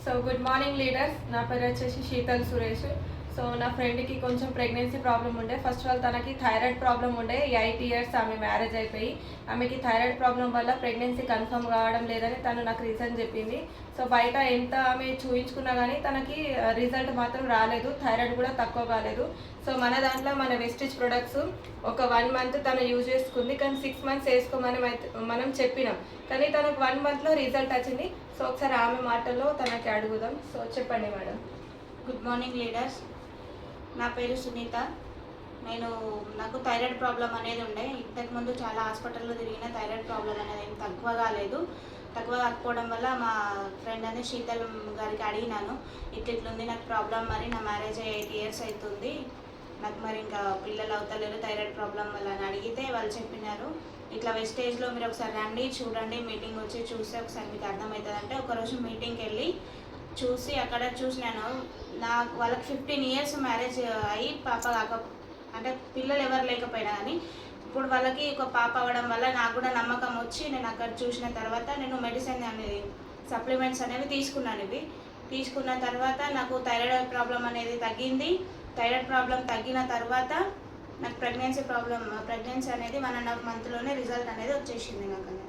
So good morning leaders. నా పేరు వచ్చేసి శీతల్ సురేష్. సో నా ఫ్రెండ్కి కొంచెం ప్రెగ్నెన్సీ ప్రాబ్లం ఉండే. ఫస్ట్ ఆఫ్ ఆల్ తనకి థైరాయిడ్ ప్రాబ్లం ఉండే. 8 ఇయర్స్ ఆమె మ్యారేజ్ అయిపోయి ఆమెకి థైరాయిడ్ ప్రాబ్లం వల్ల ప్రెగ్నెన్సీ కన్ఫర్మ్ కావడం లేదని తను నాకు రీజన్ చెప్పింది. సో బయట ఎంత ఆమె చూయించుకున్నా కానీ తనకి రిజల్ట్ మాత్రం రాలేదు. థైరాయిడ్ కూడా తక్కువ కాలేదు. సో మన దాంట్లో మన వెస్టిజ్ ప్రొడక్ట్స్ ఒక 1 మంత్ తను యూజ్ చేసుకుంది, కానీ 6 మంత్స్ వేసుకోమని మనం చెప్పినాం, కానీ తనకు 1 మంత్లో రిజల్ట్ వచ్చింది. సో ఒకసారి ఆమె మాటల్లో తనకి అడుగుదాం. సో చెప్పండి మేడం. Good morning leaders. నా పేరు సునీత. నాకు థైరాయిడ్ ప్రాబ్లం అనేది ఉండే. ఇంతకుముందు చాలా హాస్పిటల్లో తిరిగిన థైరాయిడ్ ప్రాబ్లం అనేది ఏం తక్కువ కాకపోవడం వల్ల మా ఫ్రెండ్ అనేది శీతల్ గారికి అడిగినాను, ఇట్లుంది నాకు ప్రాబ్లం, మరి నా మ్యారేజ్ 8 ఇయర్స్ అవుతుంది, నాకు మరి ఇంకా పిల్లలు అవుతలేరు థైరాయిడ్ ప్రాబ్లం వల్ల అని అడిగితే వాళ్ళు చెప్పినారు, ఇట్లా వెస్టేజ్లో మీరు ఒకసారి రండి, చూడండి, మీటింగ్ వచ్చి చూస్తే ఒకసారి మీకు అర్థమవుతుంది అంటే ఒకరోజు మీటింగ్కి వెళ్ళి చూసి అక్కడ చూసినాను. వాళ్ళకి 15 ఇయర్స్ మ్యారేజ్ అయ్యి పాప అంటే పిల్లలు ఎవరు లేకపోయినా కానీ ఇప్పుడు వాళ్ళకి ఒక పాప అవ్వడం వల్ల నాకు కూడా నమ్మకం వచ్చి నేను అక్కడ చూసిన తర్వాత నేను మెడిసిన్ అనేది సప్లిమెంట్స్ అనేవి తీసుకున్న తర్వాత నాకు థైరాయిడ్ ప్రాబ్లం అనేది తగ్గింది. థైరాయిడ్ ప్రాబ్లం తగ్గిన తర్వాత నాకు ప్రెగ్నెన్సీ అనేది 1.5 మంత్లోనే రిజల్ట్ అనేది వచ్చేసింది నాకు.